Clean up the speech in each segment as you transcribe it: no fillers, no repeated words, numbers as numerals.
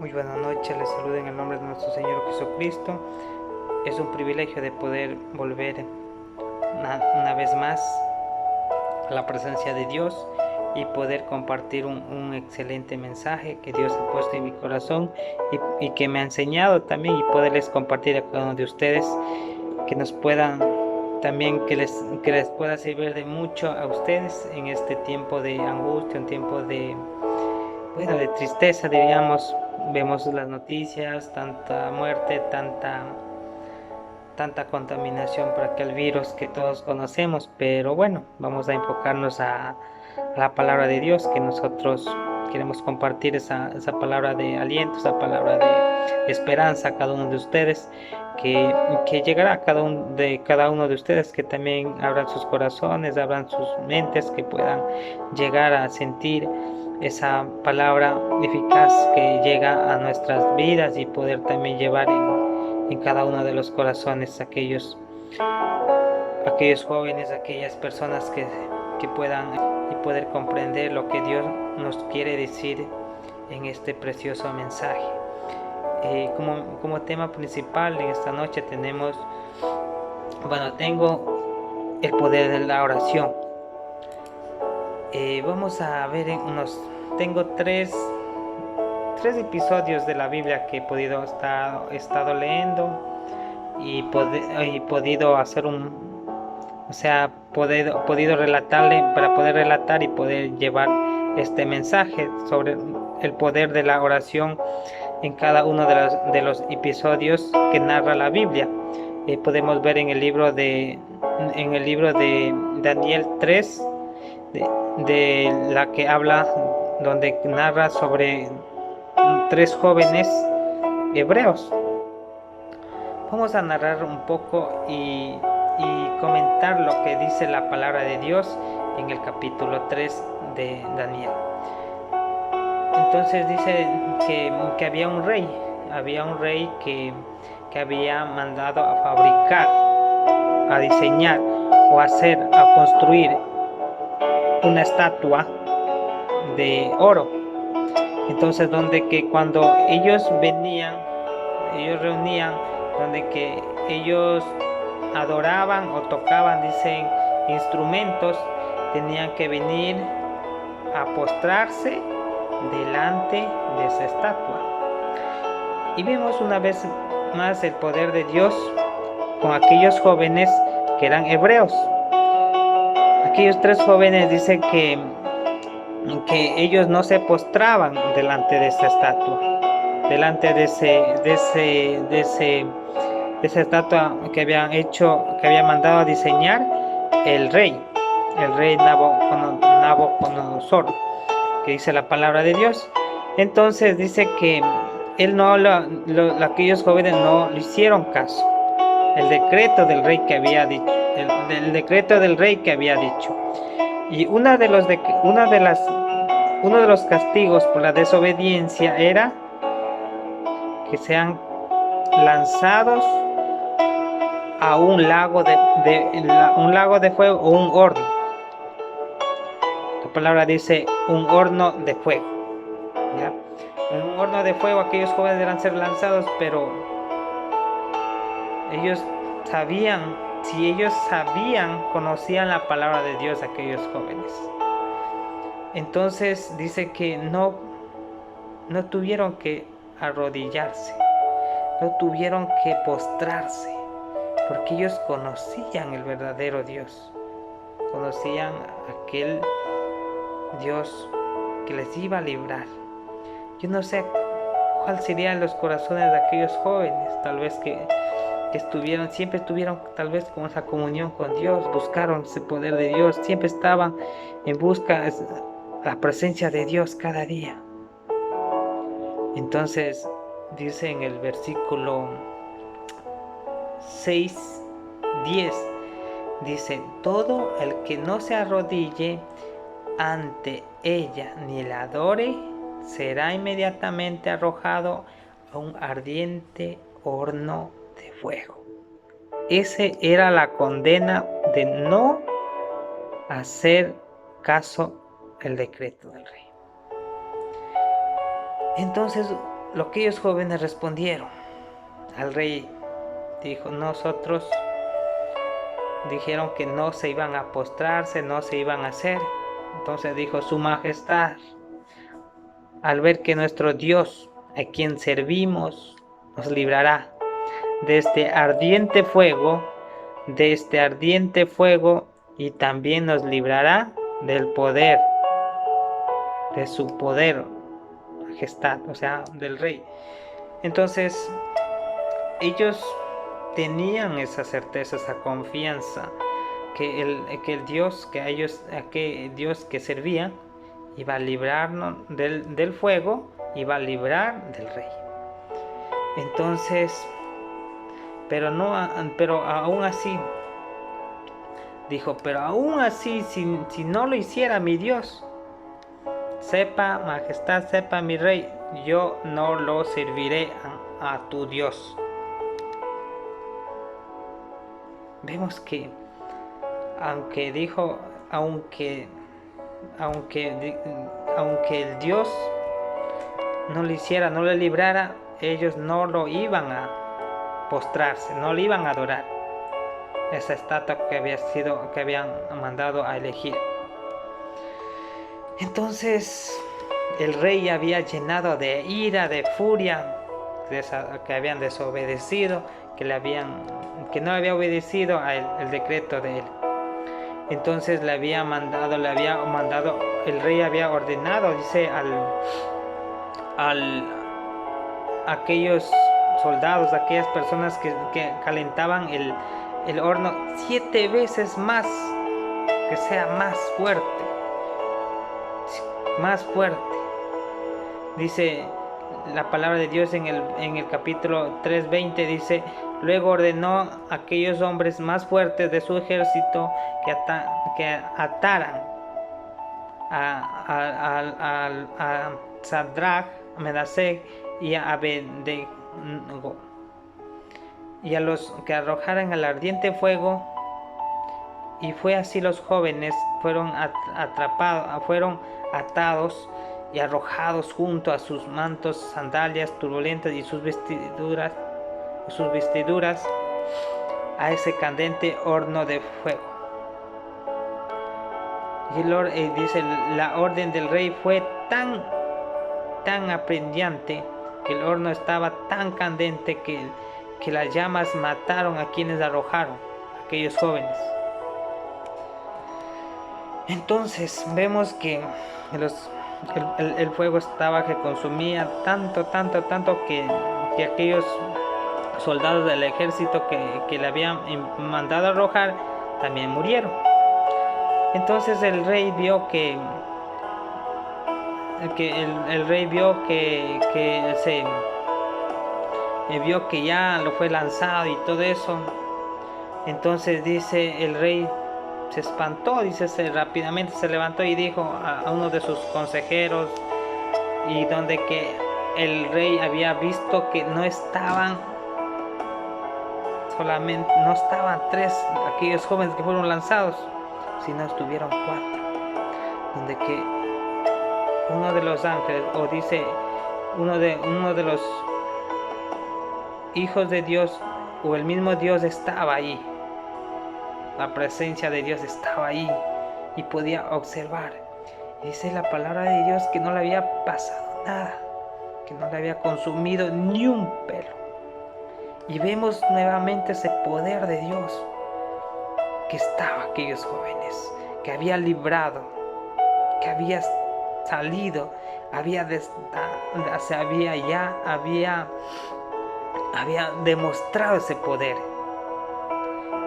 Muy buenas noches, les saludo en el nombre de nuestro Señor Jesucristo. Es un privilegio de poder volver una vez más a la presencia de Dios y poder compartir un excelente mensaje que Dios ha puesto en mi corazón y que me ha enseñado también, y poderles compartir a cada uno de ustedes, que nos puedan también, que les pueda servir de mucho a ustedes en este tiempo de angustia, un tiempo de tristeza, diríamos. Vemos las noticias, tanta muerte, tanta contaminación por aquel virus que todos conocemos, pero bueno, vamos a enfocarnos a la palabra de Dios, que nosotros queremos compartir esa palabra de aliento, esa palabra de esperanza a cada uno de ustedes, que llegará a cada uno de ustedes, que también abran sus corazones, abran sus mentes, que puedan llegar a sentir esa palabra eficaz que llega a nuestras vidas y poder también llevar en cada uno de los corazones aquellos jóvenes, aquellas personas que puedan y poder comprender lo que Dios nos quiere decir en este precioso mensaje. Como tema principal en esta noche tengo el poder de la oración. Vamos a ver tengo tres episodios de la Biblia que he estado leyendo y podido hacer podido relatarle, para poder relatar y poder llevar este mensaje sobre el poder de la oración en cada uno de los episodios que narra la Biblia. Podemos ver en el libro de Daniel 3, de la que habla, donde narra sobre tres jóvenes hebreos. Vamos a narrar un poco y comentar lo que dice la palabra de Dios en el capítulo 3 de Daniel. Entonces dice que había un rey que había mandado a fabricar, a diseñar o a construir una estatua de oro. Entonces, donde que cuando ellos reunían, donde que ellos adoraban o tocaban, dicen, instrumentos, tenían que venir a postrarse delante de esa estatua. Y vemos una vez más el poder de Dios con aquellos jóvenes que eran hebreos. Aquellos tres jóvenes dicen que ellos no se postraban delante de esa estatua, delante de esa estatua que había mandado a diseñar el rey Nabucodonosor, que dice la palabra de Dios. Entonces dice que aquellos jóvenes no le hicieron caso el decreto del rey que había dicho, y uno de los castigos por la desobediencia era que sean lanzados a un lago de fuego o un horno. La palabra dice un horno de fuego, ¿ya? En un horno de fuego aquellos jóvenes deben ser lanzados, pero si ellos conocían la palabra de Dios, aquellos jóvenes. Entonces dice que no tuvieron que arrodillarse, no tuvieron que postrarse, porque ellos conocían el verdadero Dios, conocían aquel Dios que les iba a librar. Yo no sé cuál serían los corazones de aquellos jóvenes, tal vez que siempre estuvieron tal vez con esa comunión con Dios, buscaron ese poder de Dios, siempre estaban en busca de la presencia de Dios cada día. Entonces dice en el versículo 6:10, dice: todo el que no se arrodille ante ella ni la adore será inmediatamente arrojado a un ardiente horno de fuego. Esa era la condena de no hacer caso al decreto del rey. Entonces lo que ellos jóvenes respondieron al rey, dijo, nosotros dijeron que no se iban a postrarse, no se iban a hacer. Entonces dijo, su majestad, al ver que nuestro Dios, a quien servimos, nos librará de este ardiente fuego, y también nos librará del poder, de su poder, majestad, o sea, del rey. Entonces, ellos tenían esa certeza, esa confianza, que el Dios que Dios que servían iba a librarnos del fuego, iba a librar del rey. Entonces, pero aún así, dijo, pero aún así, si no lo hiciera mi Dios, sepa, majestad, sepa mi rey, yo no lo serviré a tu Dios. Vemos que aunque dijo, aunque el Dios no lo hiciera, no lo librara, ellos no lo iban a postrarse, no le iban a adorar esa estatua que habían mandado a elegir. Entonces el rey había llenado de ira, de furia, que habían desobedecido, que no había obedecido el decreto de él. Entonces el rey había ordenado, dice, aquellos soldados, aquellas personas que calentaban el horno 7 veces más, que sea más fuerte. Dice la palabra de Dios en el capítulo 3:20, dice, luego ordenó a aquellos hombres más fuertes de su ejército que ataran a Sadrach, Mesach y a Abednego, y a los que arrojaran al ardiente fuego. Y fue así, los jóvenes fueron atados y arrojados junto a sus mantos, sandalias turbulentas y sus vestiduras a ese candente horno de fuego. Y dice, la orden del rey fue tan apremiante, que el horno estaba tan candente que las llamas mataron a quienes arrojaron, aquellos jóvenes. Entonces vemos que el fuego que consumía tanto que aquellos soldados del ejército que le habían mandado arrojar también murieron. Entonces el rey vio que vio que ya lo fue lanzado y todo eso. Entonces dice, el rey se espantó, dice, rápidamente se levantó y dijo a uno de sus consejeros, y donde que el rey había visto que no estaban 3 aquellos jóvenes que fueron lanzados, sino estuvieron 4, donde que uno de los ángeles, o dice uno de los hijos de Dios, o el mismo Dios estaba ahí. La presencia de Dios estaba ahí y podía observar. Y dice la palabra de Dios que no le había pasado nada, que no le había consumido ni un pelo. Y vemos nuevamente ese poder de Dios que estaba aquellos jóvenes, que había librado, que había salido, había demostrado ese poder.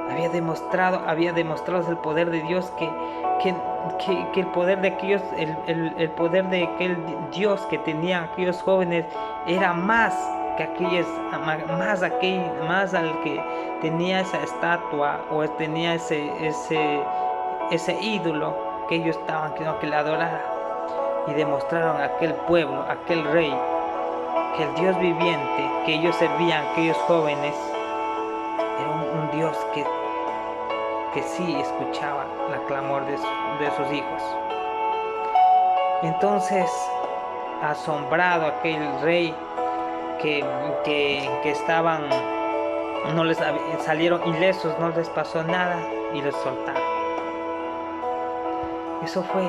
Había demostrado el poder de Dios, que el poder de aquellos, el poder de aquel Dios que tenía aquellos jóvenes era más que aquellos, más al que tenía esa estatua o tenía ese ídolo que ellos estaban queriendo que le adorara. Y demostraron a aquel pueblo, a aquel rey, que el Dios viviente que ellos servían, aquellos jóvenes, era un Dios que sí escuchaba la clamor de sus hijos. Entonces, asombrado aquel rey, que, que estaban, no les salieron ilesos, no les pasó nada y los soltaron. Eso fue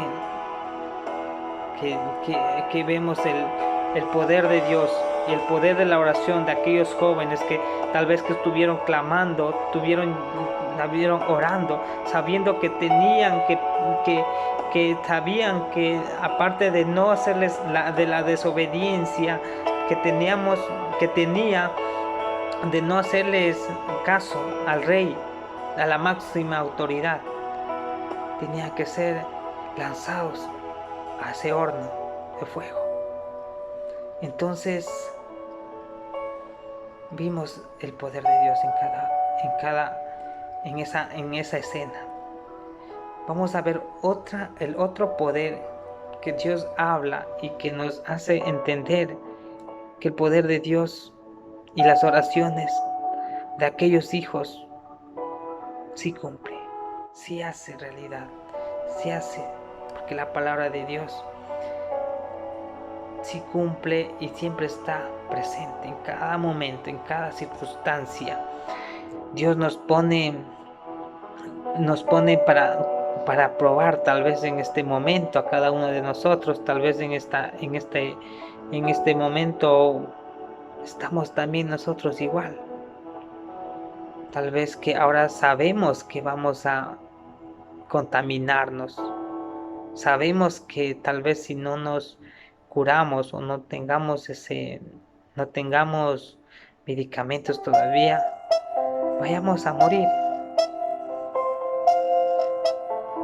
que vemos el poder de Dios y el poder de la oración de aquellos jóvenes que tal vez que estuvieron clamando, estuvieron orando, sabiendo que tenían que sabían que aparte de no hacerles de la desobediencia que tenía de no hacerles caso al rey, a la máxima autoridad, tenían que ser lanzados a ese horno de fuego. Entonces vimos el poder de Dios en esa escena. Vamos a ver el otro poder que Dios habla y que nos hace entender que el poder de Dios y las oraciones de aquellos hijos sí cumple, sí hace realidad, sí hace, porque la palabra de Dios sí cumple y siempre está presente en cada momento, en cada circunstancia. Dios nos pone para probar tal vez en este momento a cada uno de nosotros, tal vez en este momento estamos también nosotros igual. Tal vez que ahora sabemos que vamos a contaminarnos. Sabemos que tal vez si no nos curamos o no tengamos medicamentos todavía, vayamos a morir.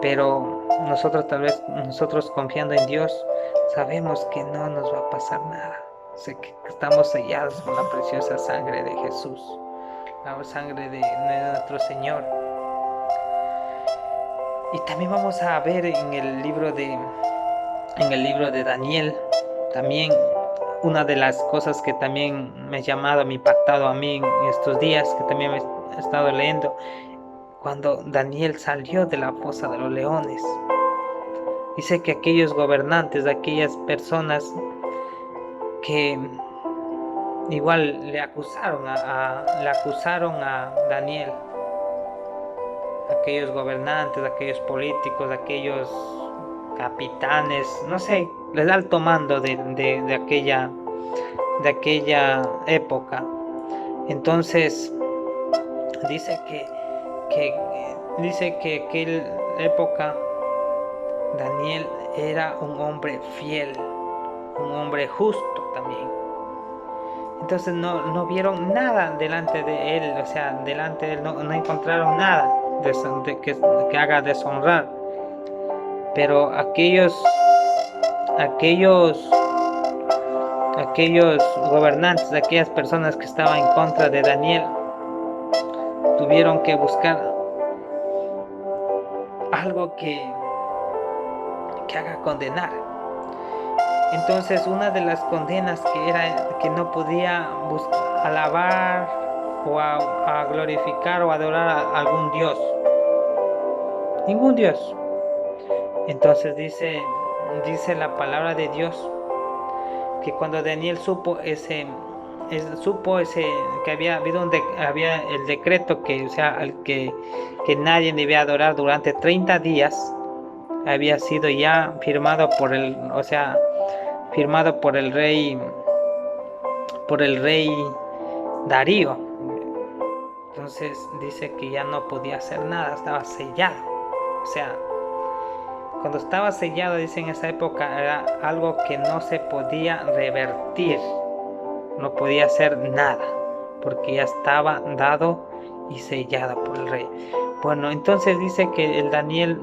Pero nosotros confiando en Dios, sabemos que no nos va a pasar nada. Sé que estamos sellados con la preciosa sangre de Jesús, la sangre de nuestro Señor. Y también vamos a ver en el libro de Daniel, también una de las cosas que también me ha impactado a mí en estos días, que también he estado leyendo, cuando Daniel salió de la fosa de los leones. Dice que aquellos gobernantes, aquellas personas que igual le acusaron a Daniel, aquellos gobernantes, aquellos políticos, aquellos capitanes, no sé, el alto mando de aquella época. Entonces dice que aquella época Daniel era un hombre fiel, un hombre justo también. Entonces no vieron nada delante de él, o sea, delante de él no encontraron nada que haga deshonrar. Pero aquellos gobernantes, aquellas personas que estaban en contra de Daniel, tuvieron que buscar algo que haga condenar. Entonces una de las condenas que era que no podía alabar o a glorificar o adorar a algún dios, ningún dios. Entonces dice la palabra de Dios que cuando Daniel supo que había habido había el decreto que, o sea, que nadie debía adorar durante 30 días, había sido ya firmado por el rey Darío. Entonces dice que ya no podía hacer nada, estaba sellado. O sea, cuando estaba sellado, dice, en esa época era algo que no se podía revertir, no podía hacer nada, porque ya estaba dado y sellado por el rey. Bueno, entonces dice que el Daniel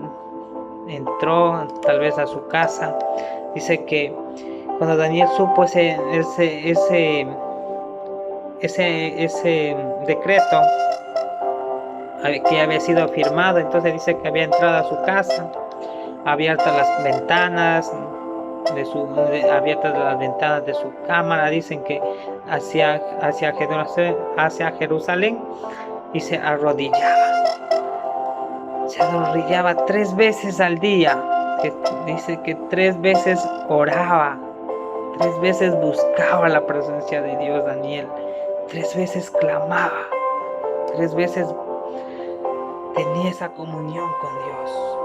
entró tal vez a su casa. Dice que cuando Daniel supo ese decreto que había sido firmado, entonces dice que había entrado a su casa, abiertas las ventanas de su cámara, dicen que hacia Jerusalén, y se arrodillaba 3 veces al día, que dice que 3 veces oraba 3 veces buscaba la presencia de Dios Daniel. 3 veces clamaba. 3 veces tenía esa comunión con Dios.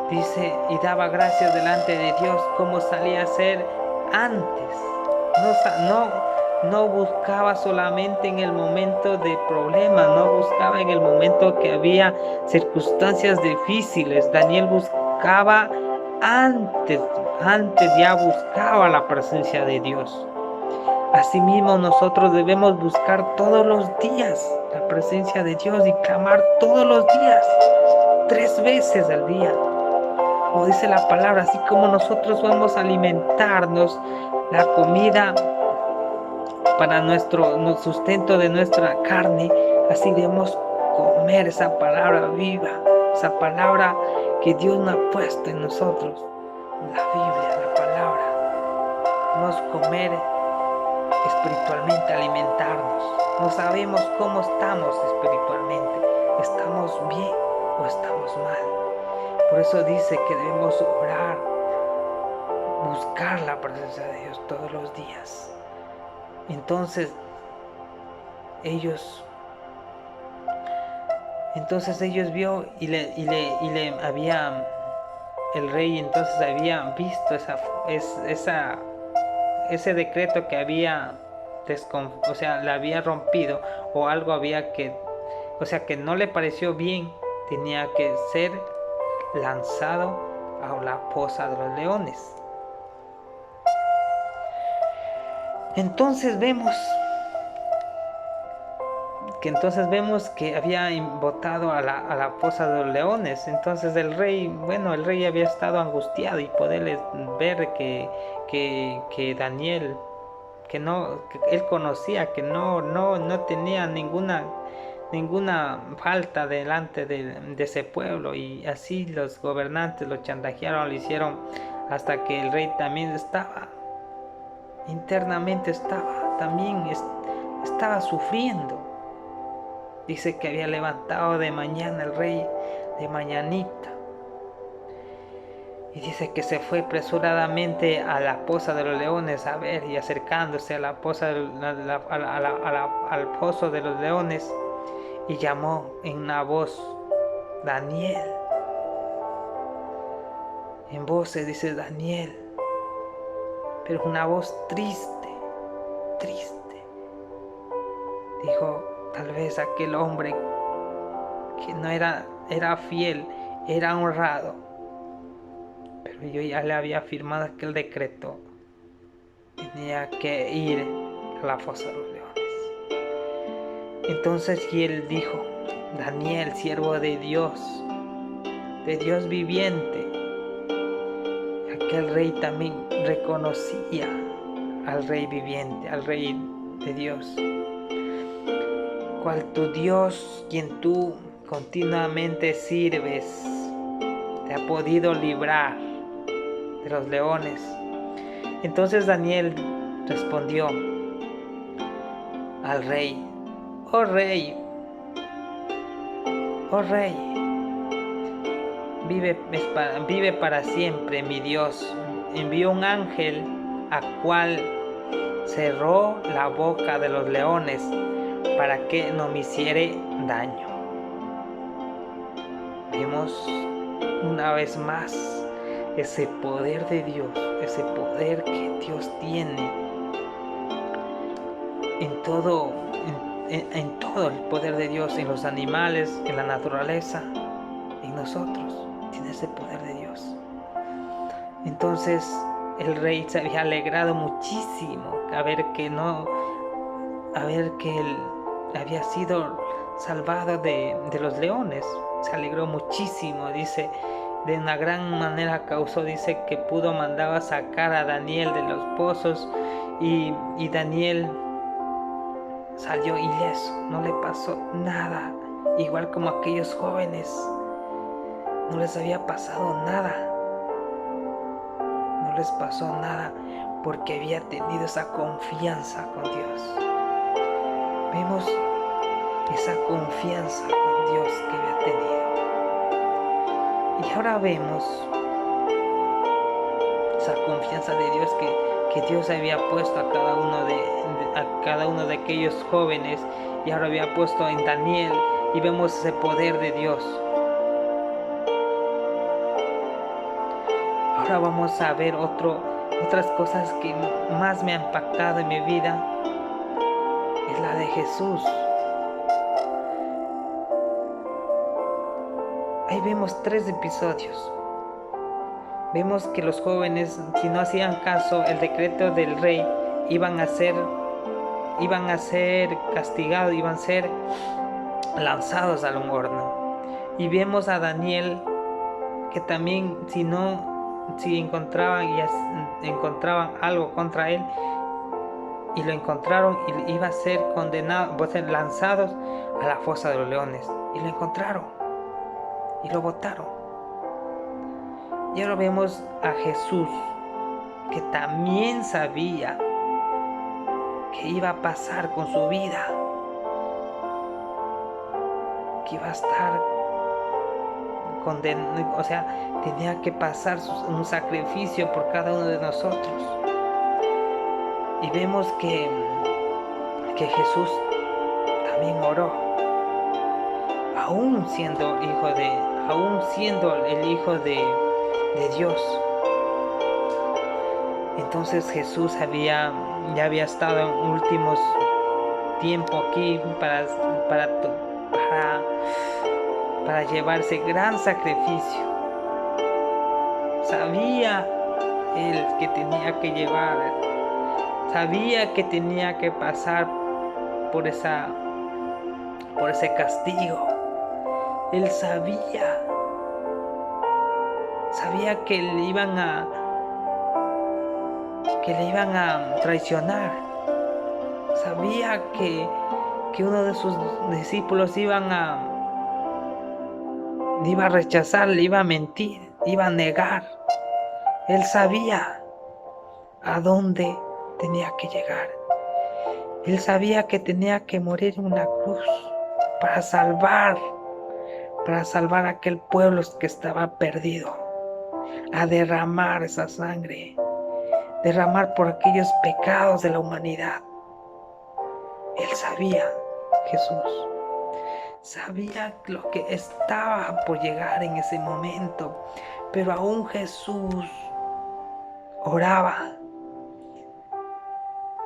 Dice, y daba gracias delante de Dios como salía a ser antes. No buscaba solamente en el momento de problemas, no buscaba en el momento que había circunstancias difíciles. Daniel buscaba antes ya buscaba la presencia de Dios. Asimismo, nosotros debemos buscar todos los días la presencia de Dios y clamar todos los días, 3 veces al día. Como dice la palabra, así como nosotros vamos a alimentarnos la comida para nuestro sustento de nuestra carne, así debemos comer esa palabra viva, esa palabra que Dios nos ha puesto en nosotros, la Biblia, la palabra. Debemos comer espiritualmente, alimentarnos. No sabemos cómo estamos espiritualmente, ¿estamos bien o estamos mal? Por eso dice que debemos orar, buscar la presencia de Dios todos los días. Entonces ellos vio y le había el rey entonces había visto ese decreto que había le había rompido, o algo había que no le pareció bien, tenía que ser lanzado a la fosa de los leones. Entonces vemos que había botado a la fosa de los leones. Entonces el rey había estado angustiado, y poderles ver que Daniel, que él conocía que no tenía ninguna falta delante de ese pueblo, y así los gobernantes lo chantajearon, lo hicieron, hasta que el rey también internamente estaba sufriendo. Dice que había levantado de mañana el rey, de mañanita, y dice que se fue apresuradamente a la fosa de los leones a ver, y acercándose a la fosa al pozo de los leones, y llamó en una voz, Daniel. En voces dice Daniel, pero una voz triste. Dijo, tal vez aquel hombre que no era fiel, era honrado, pero yo ya le había firmado aquel decreto, tenía que ir a la fosa de los leones. Entonces y él dijo, Daniel, siervo de Dios viviente. Aquel rey también reconocía al rey viviente, al rey de Dios, cual tu Dios, quien tú continuamente sirves, te ha podido librar de los leones. Entonces Daniel respondió al rey, oh rey, vive para siempre mi Dios. Envió un ángel a cual cerró la boca de los leones para que no me hiciere daño. Vemos una vez más ese poder de Dios, ese poder que Dios tiene en todo el poder de Dios, en los animales, en la naturaleza, en nosotros, tiene ese poder de Dios. Entonces el rey se había alegrado muchísimo a ver que él había sido salvado de los leones. Se alegró muchísimo, dice, de una gran manera causó, dice, que pudo mandar a sacar a Daniel de los pozos, y Daniel salió ileso, no le pasó nada, igual como aquellos jóvenes, no les había pasado nada, no les pasó nada, porque había tenido esa confianza con Dios. Vemos esa confianza con Dios que había tenido. Y ahora vemos esa confianza de Dios que que Dios había puesto a cada uno de aquellos jóvenes, y ahora había puesto en Daniel, y vemos ese poder de Dios. Ahora vamos a ver otras cosas que más me han impactado en mi vida, es la de Jesús. Ahí vemos 3 episodios. Vemos que los jóvenes, si no hacían caso el decreto del rey, iban a ser castigados, iban a ser lanzados a un horno. Y vemos a Daniel, que también si encontraban algo contra él, y lo encontraron, y iba a ser condenado, iba a ser lanzados a la fosa de los leones, y lo encontraron y lo botaron. Y ahora vemos a Jesús, que también sabía que iba a pasar con su vida, que iba a estar condenado, o sea, tenía que pasar un sacrificio por cada uno de nosotros. Y vemos que Jesús también oró, aún siendo el Hijo de Dios. Entonces Jesús ya había estado en últimos tiempo aquí para llevarse gran sacrificio. Sabía él que tenía que llevar, sabía que tenía que pasar por ese castigo. Él sabía que le iban a traicionar. Sabía que uno de sus discípulos iba a rechazar, le iba a mentir, iba a negar. Él sabía a dónde tenía que llegar. Él sabía que tenía que morir en una cruz para salvar a aquel pueblo que estaba perdido, a derramar esa sangre, derramar por aquellos pecados de la humanidad. Él sabía, Jesús sabía lo que estaba por llegar en ese momento, pero aún Jesús oraba.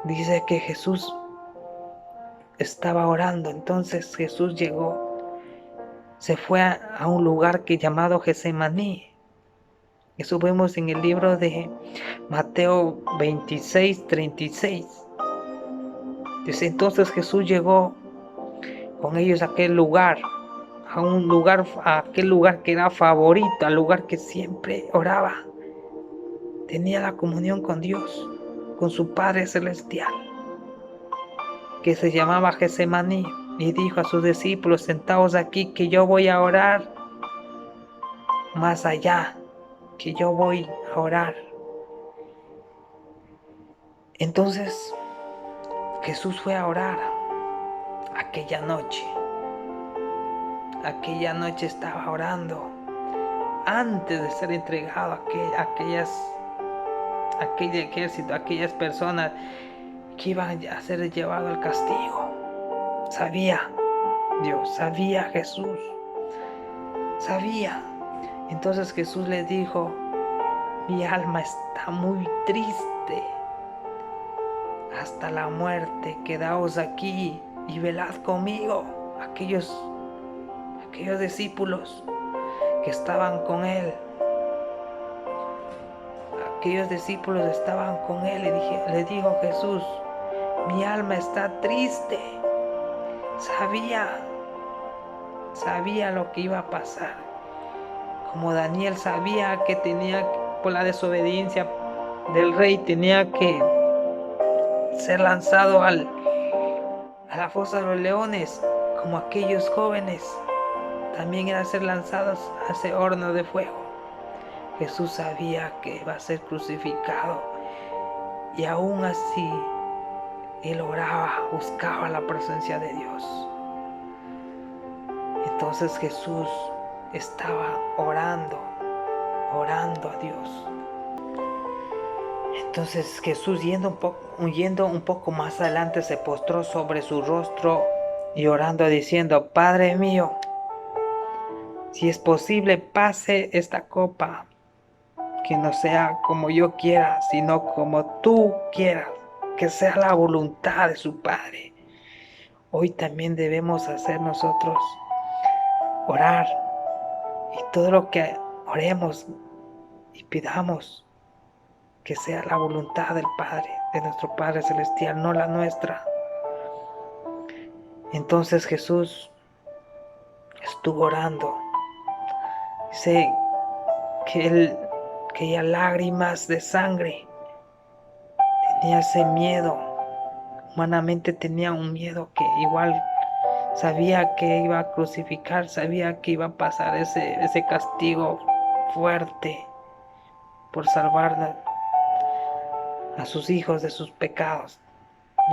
Dice que Jesús estaba orando. Entonces Jesús se fue a un lugar llamado Getsemaní. Eso vemos en el libro de Mateo 26:36. Dice, entonces Jesús llegó con ellos a aquel lugar, a aquel lugar que era favorito, al lugar que siempre oraba. Tenía la comunión con Dios, con su Padre Celestial, que se llamaba Getsemaní, y dijo a sus discípulos, sentaos aquí, que yo voy a orar más allá, que yo voy a orar. Entonces Jesús fue a orar aquella noche. Aquella noche estaba orando antes de ser entregado a aquel ejército, a aquellas personas que iban a ser llevados al castigo. Sabía Dios, sabía Jesús, sabía. Entonces Jesús le dijo, mi alma está muy triste hasta la muerte, quedaos aquí y velad conmigo. Aquellos discípulos que estaban con él, y le dijo Jesús, mi alma está triste. Sabía lo que iba a pasar, como Daniel sabía que por la desobediencia del rey tenía que ser lanzado a la fosa de los leones, como aquellos jóvenes también eran ser lanzados a ese horno de fuego. Jesús sabía que iba a ser crucificado, y aún así él oraba, buscaba la presencia de Dios. Entonces Jesús estaba orando a Dios. Entonces Jesús, yendo un poco más adelante, se postró sobre su rostro y orando, diciendo: Padre mío, si es posible, pase esta copa, que no sea como yo quiera, sino como tú quieras, que sea la voluntad de su Padre. Hoy también debemos hacer nosotros orar, y todo lo que oremos y pidamos, que sea la voluntad del Padre, de nuestro Padre Celestial, no la nuestra. Entonces Jesús estuvo orando. Dice que ya lágrimas de sangre. Tenía ese miedo. Humanamente tenía un miedo que igual sabía que iba a crucificar, sabía que iba a pasar ese castigo fuerte por salvar a sus hijos de sus pecados,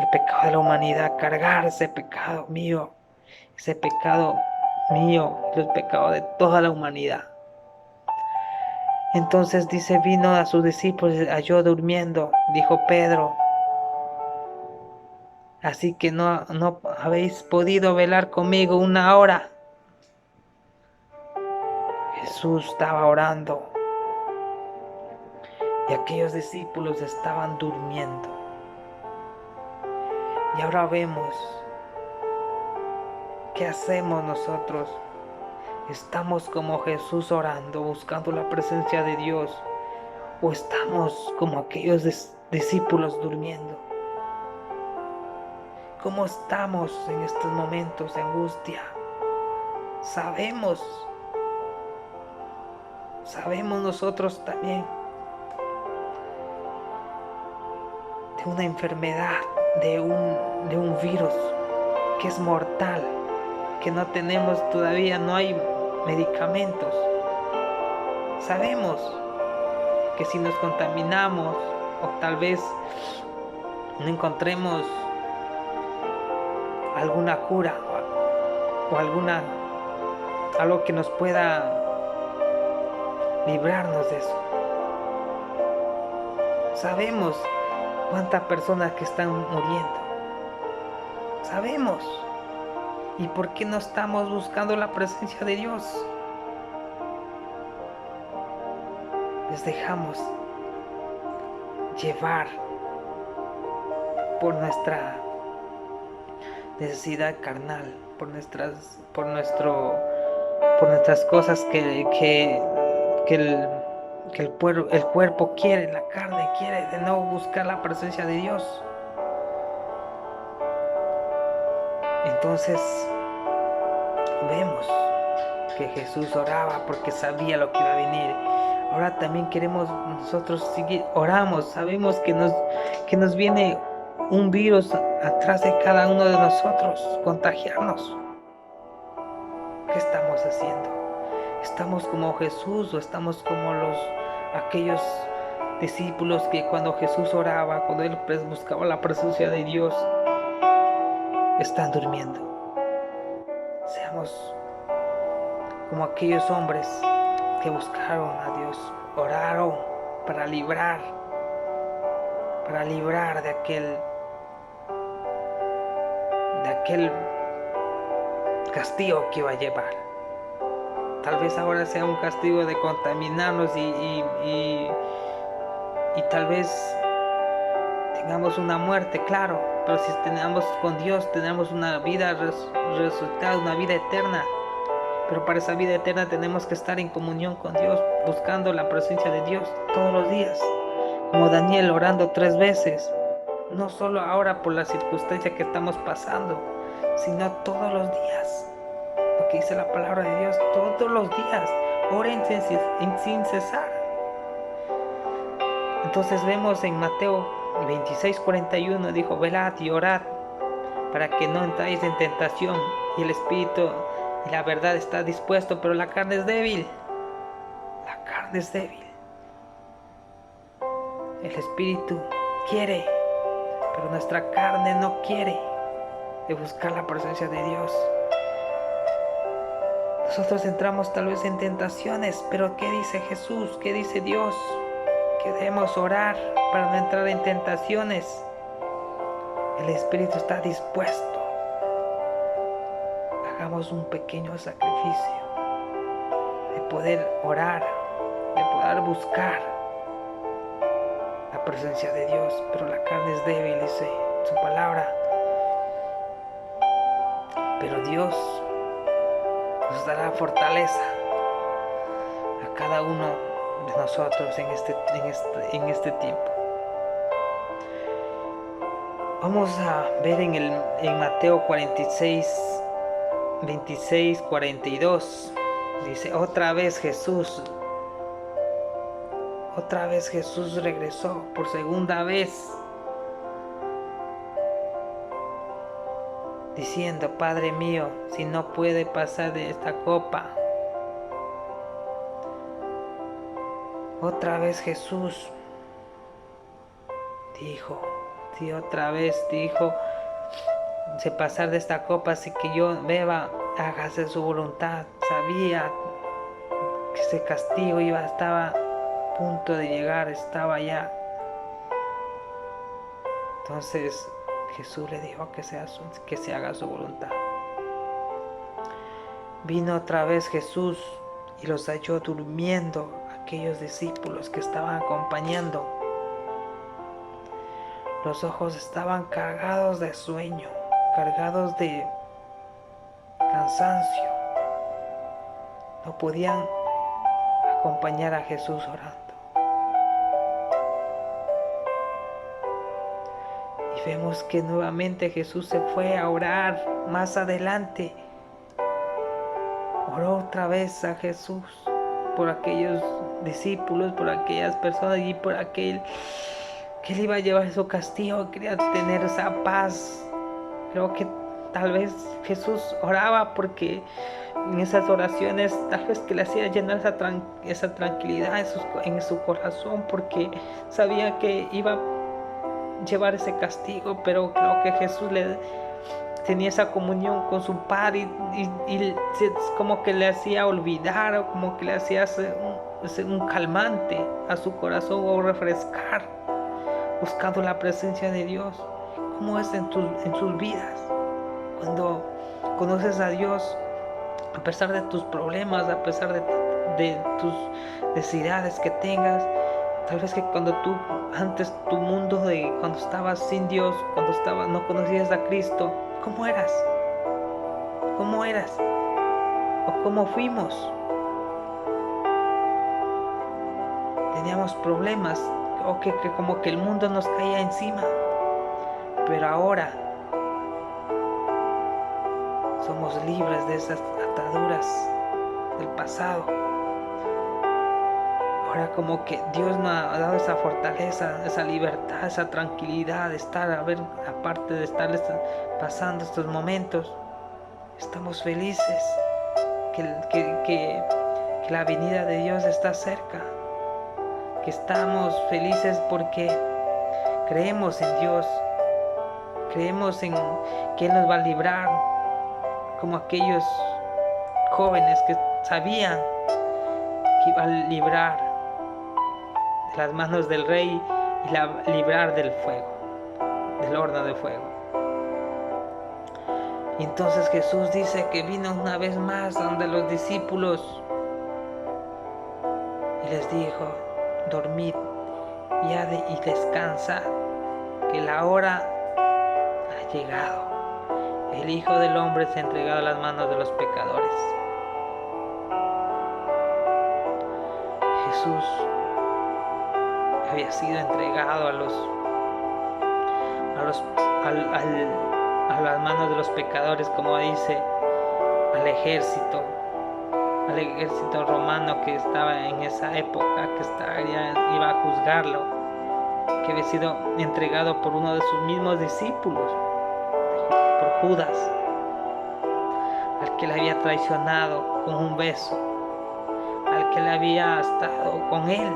el pecado de la humanidad, cargar ese pecado mío, el pecado de toda la humanidad. Entonces dice, vino a sus discípulos, halló durmiendo, dijo Pedro: así que no habéis podido velar conmigo una hora. Jesús estaba orando y aquellos discípulos estaban durmiendo. Y ahora vemos, ¿qué hacemos nosotros? ¿Estamos como Jesús orando, buscando la presencia de Dios? ¿O estamos como aquellos discípulos durmiendo? ¿Cómo estamos en estos momentos de angustia? Sabemos nosotros también de una enfermedad, de un virus que es mortal, que no tenemos todavía, no hay medicamentos. Sabemos que si nos contaminamos o tal vez no encontremos alguna cura o algo que nos pueda librarnos de eso. Sabemos cuántas personas que están muriendo. Sabemos. ¿Y por qué no estamos buscando la presencia de Dios? Les dejamos llevar por nuestra necesidad carnal, por nuestras cosas que el cuerpo quiere, la carne quiere, de no buscar la presencia de Dios. Entonces vemos que Jesús oraba porque sabía lo que iba a venir. Ahora también queremos nosotros seguir, oramos, sabemos que nos viene un virus atrás de cada uno de nosotros, contagiarnos. ¿Qué estamos haciendo? ¿Estamos como Jesús o estamos como aquellos discípulos que cuando Jesús oraba, cuando Él buscaba la presencia de Dios, están durmiendo? Seamos como aquellos hombres que buscaron a Dios, oraron para librar de aquel castigo que iba a llevar. Tal vez ahora sea un castigo de contaminarnos y tal vez tengamos una muerte, claro, pero si tenemos con Dios, tenemos una vida resucitada, una vida eterna. Pero para esa vida eterna tenemos que estar en comunión con Dios, buscando la presencia de Dios todos los días, como Daniel orando 3 veces, no solo ahora por la circunstancia que estamos pasando, sino todos los días, lo que dice la palabra de Dios, todos los días, oren sin cesar. Entonces vemos en Mateo 26:41, dijo: velad y orad para que no entréis en tentación, y el espíritu y la verdad está dispuesto, pero la carne es débil. La carne es débil. El espíritu quiere, pero nuestra carne no quiere de buscar la presencia de Dios. Nosotros entramos tal vez en tentaciones, pero ¿qué dice Jesús? ¿Qué dice Dios? que debemos orar para no entrar en tentaciones. El espíritu está dispuesto. Hagamos un pequeño sacrificio de poder orar, de poder buscar la presencia de Dios, pero la carne es débil, dice su palabra. Pero Dios nos dará fortaleza a cada uno de nosotros en este tiempo. Vamos a ver en Mateo 46, 26, 42. Dice, otra vez Jesús regresó por segunda vez, diciendo, Padre mío, si no puede pasar de esta copa. Otra vez Jesús dijo, si otra vez dijo, si pasar de esta copa, así que yo beba, hágase su voluntad. Sabía que ese castigo estaba a punto de llegar, estaba ya. Entonces Jesús le dijo que se haga su voluntad. Vino otra vez Jesús y los halló durmiendo, aquellos discípulos que estaban acompañando. Los ojos estaban cargados de sueño, cargados de cansancio. No podían acompañar a Jesús orando. Y vemos que nuevamente Jesús se fue a orar más adelante. Oró otra vez a Jesús por aquellos discípulos, por aquellas personas y por aquel que él iba a llevar su castigo, quería tener esa paz. Creo que tal vez Jesús oraba porque en esas oraciones tal vez que le hacía llenar esa tranquilidad en su corazón, porque sabía que iba a llevar ese castigo, pero creo que Jesús tenía esa comunión con su Padre y como que le hacía olvidar, o como que le hacía un calmante a su corazón o refrescar, buscando la presencia de Dios. ¿Cómo es en sus vidas? Cuando conoces a Dios, a pesar de tus problemas, a pesar de tus necesidades que tengas, tal vez que cuando antes tu mundo cuando estabas sin Dios, no conocías a Cristo, ¿cómo eras? ¿Cómo eras? ¿O cómo fuimos? Teníamos problemas, o que como que el mundo nos caía encima. Pero ahora somos libres de esas ataduras del pasado. Ahora como que Dios nos ha dado esa fortaleza, esa libertad, esa tranquilidad de estar, aparte de estar pasando estos momentos, estamos felices que la venida de Dios está cerca, que estamos felices porque creemos en Dios, creemos en que Él nos va a librar, como aquellos jóvenes que sabían que iba a librar de las manos del rey y librar del fuego, del horno de fuego. Y entonces Jesús dice que vino una vez más donde los discípulos y les dijo, dormid y descansad, que la hora ha llegado. El Hijo del Hombre se ha entregado a las manos de los pecadores. Jesús había sido entregado a las manos de los pecadores, como dice, al ejército romano que estaba en esa época, que iba a juzgarlo, que había sido entregado por uno de sus mismos discípulos, por Judas, al que le había traicionado con un beso, al que le había estado con él,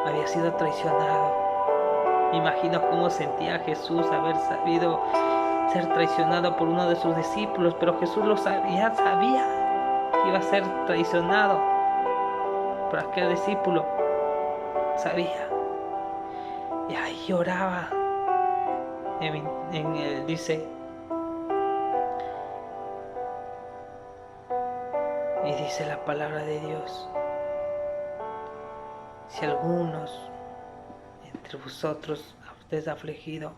había sido traicionado. Me imagino cómo sentía Jesús haber sabido ser traicionado por uno de sus discípulos, pero Jesús lo sabía que iba a ser traicionado por aquel discípulo. sabía. Y ahí lloraba. Dice, y dice la palabra de Dios: si algunos entre vosotros estés afligido,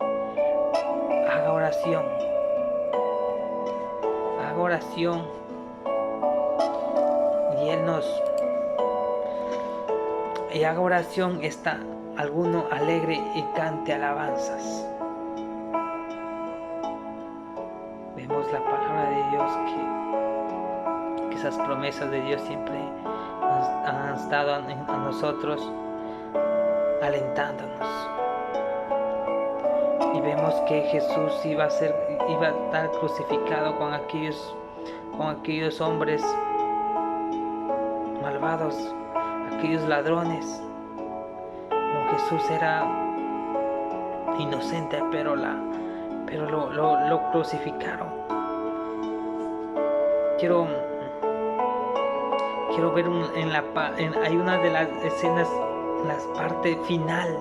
haga oración, y haga oración, está alguno alegre y cante alabanzas. Vemos la palabra de Dios que esas promesas de Dios siempre han estado a nosotros, alentándonos. Y vemos que Jesús iba a estar crucificado con aquellos hombres malvados, aquellos ladrones. Jesús era inocente, pero lo crucificaron. Quiero ver hay una de las escenas, en la parte final,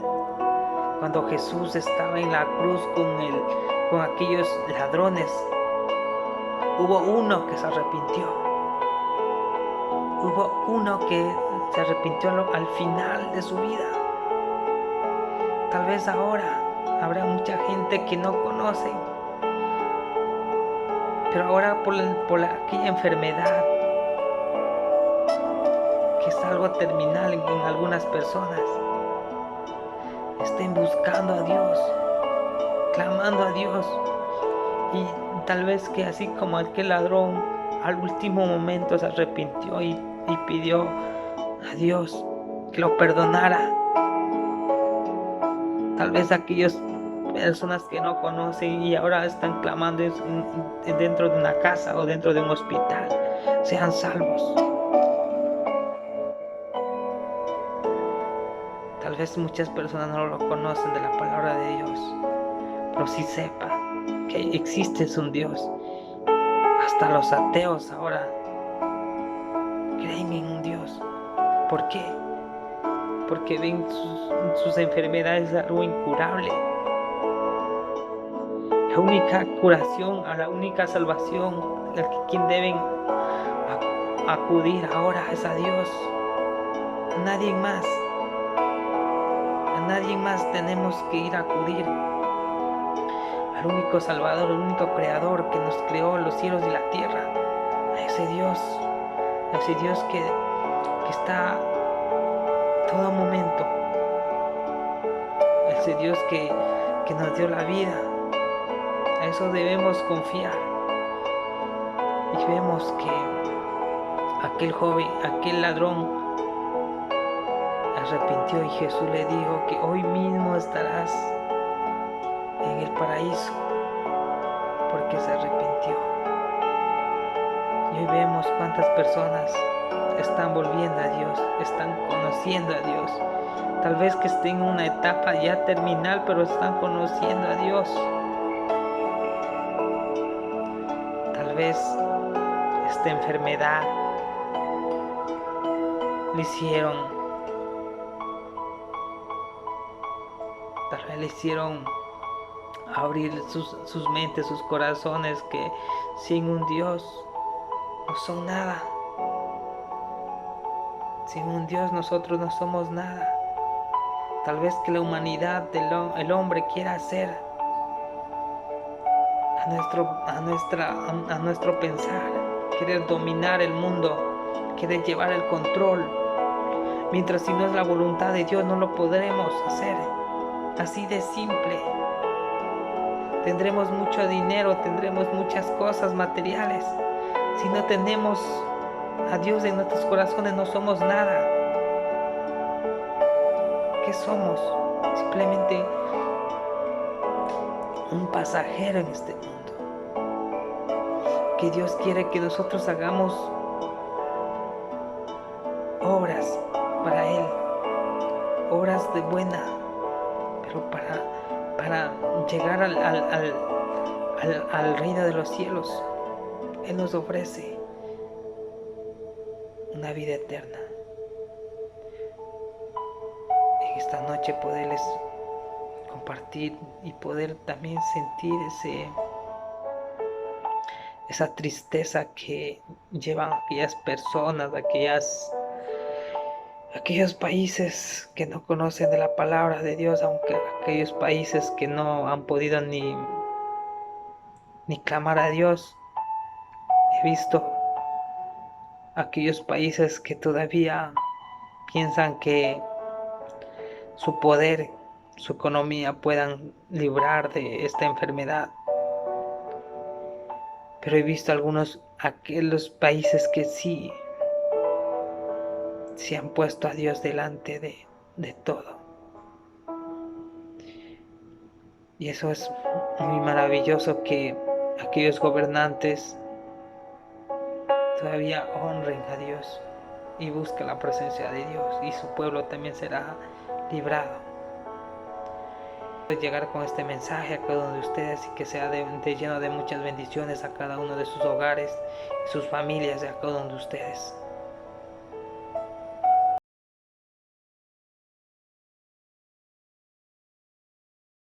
cuando Jesús estaba en la cruz con aquellos ladrones. Hubo uno que se arrepintió. Hubo uno que se arrepintió al final de su vida. Tal vez ahora habrá mucha gente que no conoce, pero ahora por aquella enfermedad, que es algo terminal en algunas personas, estén buscando a Dios, clamando a Dios, y tal vez que así como aquel ladrón al último momento se arrepintió y pidió a Dios que lo perdonara. Tal vez aquellas personas que no conocen y ahora están clamando dentro de una casa o dentro de un hospital, sean salvos. Tal vez muchas personas no lo conocen de la palabra de Dios, pero sí sepa que existe un Dios. Hasta los ateos ahora creen en un Dios. ¿Por qué? Porque ven sus enfermedades algo incurable. La única curación, a la única salvación, a quien deben acudir ahora es a Dios. A nadie más. A nadie más tenemos que ir a acudir. Al único Salvador, el único Creador que nos creó los cielos y la tierra. A ese Dios que está todo momento, ese Dios que nos dio la vida. A eso debemos confiar. Y vemos que aquel ladrón arrepintió, y Jesús le dijo que hoy mismo estarás en el paraíso, porque se arrepintió. Y hoy vemos cuántas personas están volviendo a Dios, están conociendo a Dios. Tal vez que estén en una etapa ya terminal, pero están conociendo a Dios. Tal vez esta enfermedad le hicieron abrir sus mentes, sus corazones, que sin un Dios no son nada. Sin un Dios nosotros no somos nada. Tal vez que la humanidad, el hombre quiera hacer a nuestro pensar, querer dominar el mundo, querer llevar el control. Mientras si no es la voluntad de Dios, no lo podremos hacer. Así de simple. Tendremos mucho dinero, tendremos muchas cosas materiales. Si no tenemos a Dios en nuestros corazones, no somos nada. ¿Qué somos? Simplemente un pasajero en este mundo. Que Dios quiere que nosotros hagamos obras para Él, obras de buena, pero para llegar al reino de los cielos. Él nos ofrece una vida eterna. En en esta noche poderles compartir y poder también sentir esa tristeza que llevan aquellas personas, aquellos países que no conocen de la palabra de Dios, aunque aquellos países que no han podido ni clamar a Dios. He visto aquellos países que todavía piensan que su poder, su economía puedan librar de esta enfermedad. Pero he visto aquellos países que sí se han puesto a Dios delante de todo. Y eso es muy maravilloso, que aquellos gobernantes todavía honren a Dios y busquen la presencia de Dios, y su pueblo también será librado. Llegar con este mensaje a cada uno de ustedes y que sea lleno de muchas bendiciones a cada uno de sus hogares, sus familias, y a cada uno de ustedes.